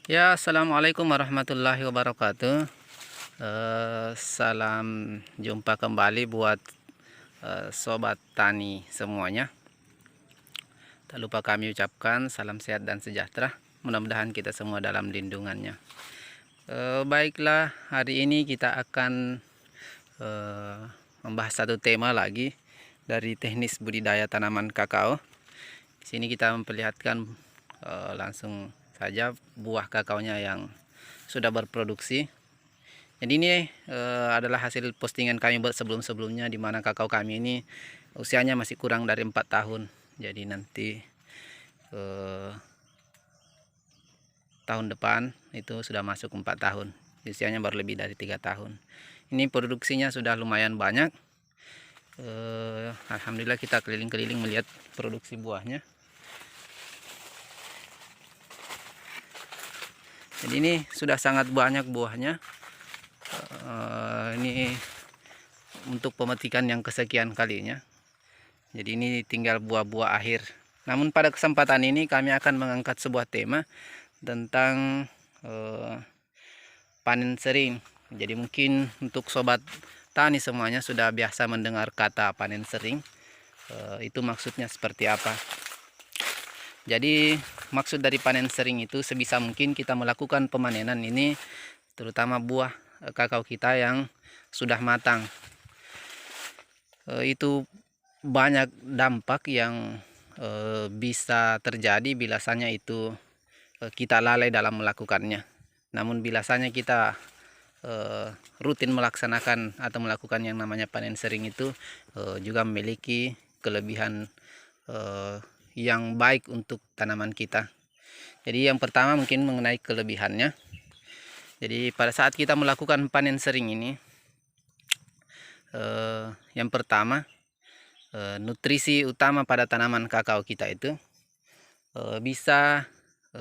Ya, assalamualaikum warahmatullahi wabarakatuh. Salam jumpa kembali buat sobat tani semuanya. Tak lupa kami ucapkan salam sehat dan sejahtera. Mudah-mudahan kita semua dalam lindungannya. Baiklah, hari ini kita akan membahas satu tema lagi dari teknis budidaya tanaman kakao. Di sini kita memperlihatkan langsung saja buah kakaonya yang sudah berproduksi. Jadi ini adalah hasil postingan kami buat sebelum-sebelumnya, di mana kakao kami ini usianya masih kurang dari 4 tahun. Jadi nanti tahun depan itu sudah masuk 4 tahun. Usianya baru lebih dari 3 tahun. Ini produksinya sudah lumayan banyak. Alhamdulillah kita keliling-keliling melihat produksi buahnya. Jadi ini sudah sangat banyak buahnya. Ini untuk pemetikan yang kesekian kalinya. Jadi ini tinggal buah-buah akhir. Namun pada kesempatan ini kami akan mengangkat sebuah tema tentang panen sering. Jadi mungkin untuk sobat tani semuanya sudah biasa mendengar kata panen sering. Itu maksudnya seperti apa? Jadi maksud dari panen sering itu sebisa mungkin kita melakukan pemanenan ini terutama buah kakao kita yang sudah matang. Itu banyak dampak yang bisa terjadi biasanya itu kita lalai dalam melakukannya. Namun biasanya kita rutin melaksanakan atau melakukan yang namanya panen sering itu juga memiliki kelebihan yang baik untuk tanaman kita. Jadi yang pertama mungkin mengenai kelebihannya. Jadi pada saat kita melakukan panen sering ini, yang pertama nutrisi utama pada tanaman kakao kita itu bisa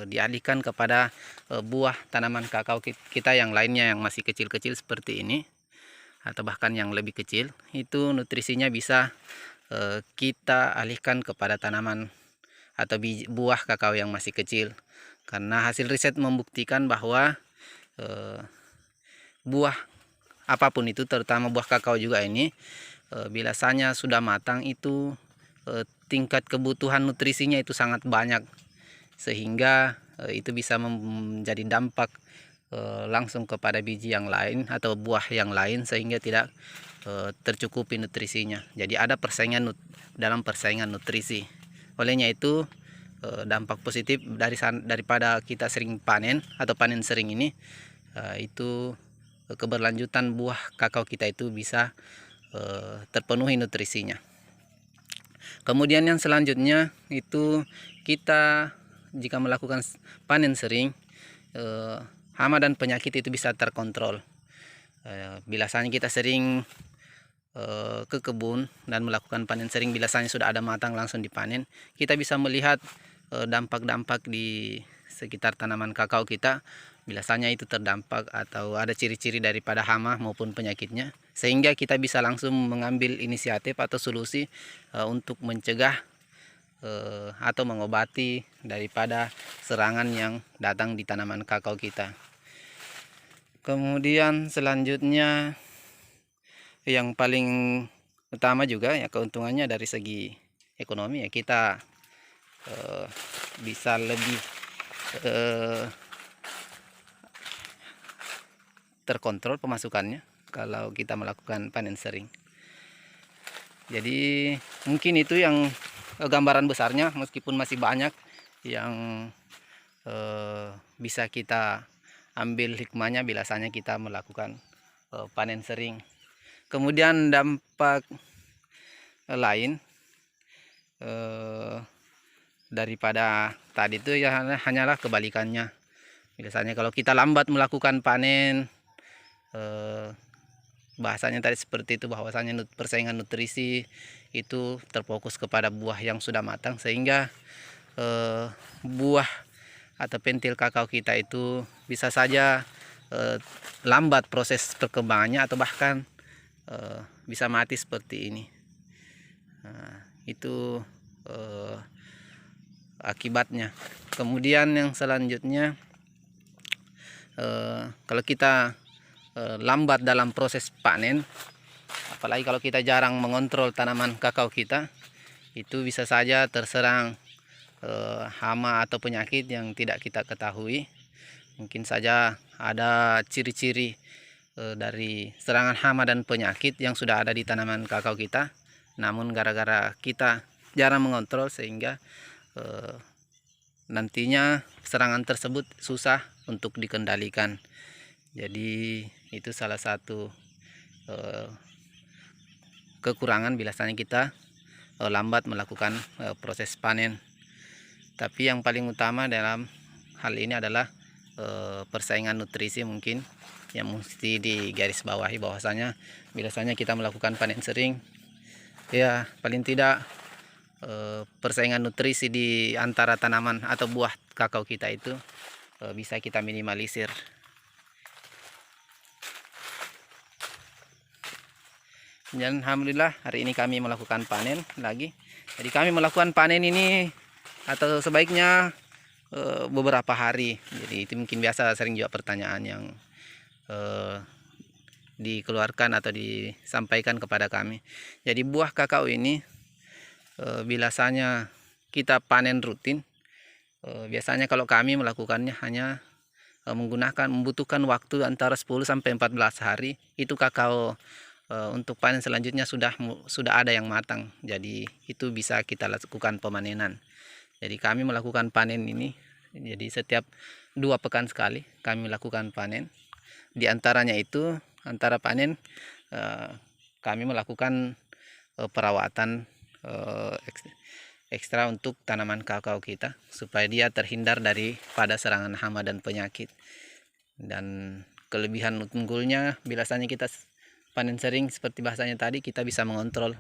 dialihkan kepada buah tanaman kakao kita yang lainnya yang masih kecil-kecil seperti ini, atau bahkan yang lebih kecil. Itu nutrisinya bisa kita alihkan kepada tanaman atau buah kakao yang masih kecil, karena hasil riset membuktikan bahwa buah apapun itu, terutama buah kakao juga ini, biasanya sudah matang itu tingkat kebutuhan nutrisinya itu sangat banyak, sehingga itu bisa menjadi dampak langsung kepada biji yang lain atau buah yang lain, sehingga tidak tercukupi nutrisinya. Jadi ada persaingan dalam persaingan nutrisi. Olehnya itu dampak positif daripada kita sering panen atau panen sering ini, itu keberlanjutan buah kakao kita itu bisa terpenuhi nutrisinya. Kemudian yang selanjutnya itu, kita jika melakukan panen sering, hama dan penyakit itu bisa terkontrol. Biasanya kita sering ke kebun dan melakukan panen sering, biasanya sudah ada matang langsung dipanen, kita bisa melihat dampak-dampak di sekitar tanaman kakao kita. Biasanya itu terdampak atau ada ciri-ciri daripada hama maupun penyakitnya, sehingga kita bisa langsung mengambil inisiatif atau solusi untuk mencegah atau mengobati daripada serangan yang datang di tanaman kakao kita. Kemudian selanjutnya yang paling utama juga ya, keuntungannya dari segi ekonomi ya, kita bisa lebih terkontrol pemasukannya kalau kita melakukan panen sering. Jadi mungkin itu yang gambaran besarnya, meskipun masih banyak yang bisa kita ambil hikmahnya biasanya kita melakukan panen sering. Kemudian dampak lain daripada tadi itu ya hanyalah kebalikannya. Biasanya kalau kita lambat melakukan panen, bahasanya tadi seperti itu, bahwasanya persaingan nutrisi itu terfokus kepada buah yang sudah matang, sehingga buah atau pentil kakao kita itu bisa saja lambat proses perkembangannya atau bahkan bisa mati seperti ini. Nah, itu akibatnya. Kemudian yang selanjutnya kalau kita lambat dalam proses panen, apalagi kalau kita jarang mengontrol tanaman kakao kita, itu bisa saja terserang hama atau penyakit yang tidak kita ketahui. Mungkin saja ada ciri-ciri dari serangan hama dan penyakit yang sudah ada di tanaman kakao kita, namun gara-gara kita jarang mengontrol sehingga nantinya serangan tersebut susah untuk dikendalikan. Jadi itu salah satu kekurangan biasanya kita lambat melakukan proses panen. Tapi yang paling utama dalam hal ini adalah persaingan nutrisi mungkin yang mesti digarisbawahi, bahwasanya biasanya kita melakukan panen sering, ya paling tidak persaingan nutrisi di antara tanaman atau buah kakao kita itu bisa kita minimalisir. Dan alhamdulillah hari ini kami melakukan panen lagi. Jadi kami melakukan panen ini atau sebaiknya beberapa hari. Jadi itu mungkin biasa sering juga pertanyaan yang dikeluarkan atau disampaikan kepada kami. Jadi buah kakao ini biasanya kita panen rutin. Biasanya kalau kami melakukannya hanya membutuhkan waktu antara 10 sampai 14 hari. Itu kakao untuk panen selanjutnya sudah ada yang matang. Jadi itu bisa kita lakukan pemanenan. Jadi kami melakukan panen ini, jadi setiap 2 pekan sekali kami lakukan panen. Di antaranya itu antara panen kami melakukan perawatan ekstra untuk tanaman kakao kita supaya dia terhindar daripada serangan hama dan penyakit. Dan kelebihan unggulnya biasanya kita panen sering seperti bahasanya tadi, kita bisa mengontrol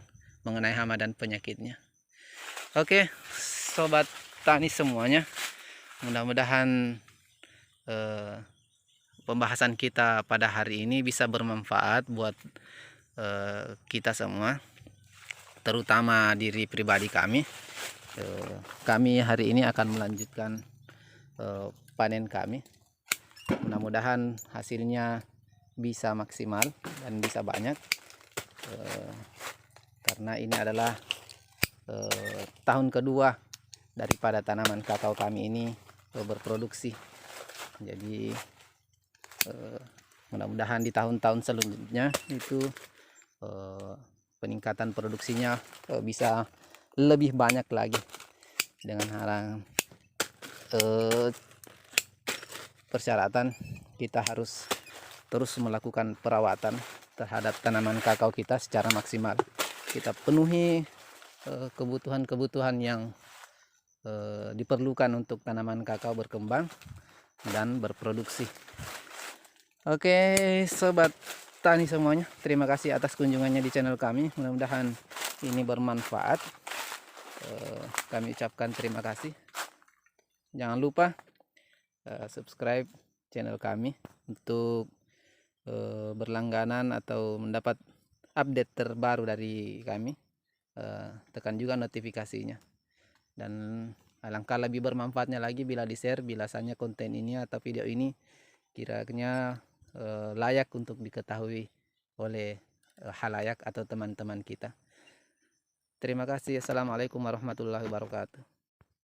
mengenai hama dan penyakitnya. Oke, sobat tani semuanya, mudah-mudahan pembahasan kita pada hari ini bisa bermanfaat buat kita semua, terutama diri pribadi kami. Kami hari ini akan melanjutkan panen kami. Mudah-mudahan hasilnya bisa maksimal dan bisa banyak, karena ini adalah tahun kedua daripada tanaman kakao kami ini berproduksi. Jadi mudah-mudahan di tahun-tahun selanjutnya itu peningkatan produksinya bisa lebih banyak lagi, dengan persyaratan kita harus terus melakukan perawatan terhadap tanaman kakao kita secara maksimal. Kita penuhi kebutuhan-kebutuhan yang diperlukan untuk tanaman kakao berkembang dan berproduksi. Oke, sobat tani semuanya, terima kasih atas kunjungannya di channel kami. Mudah-mudahan ini bermanfaat. Kami ucapkan terima kasih. Jangan lupa subscribe channel kami untuk berlangganan atau mendapat update terbaru dari kami. Tekan juga notifikasinya. Dan alangkah lebih bermanfaatnya lagi bila di-share biasanya konten ini atau video ini kiranya layak untuk diketahui oleh halayak atau teman-teman kita. Terima kasih. Assalamualaikum warahmatullahi wabarakatuh.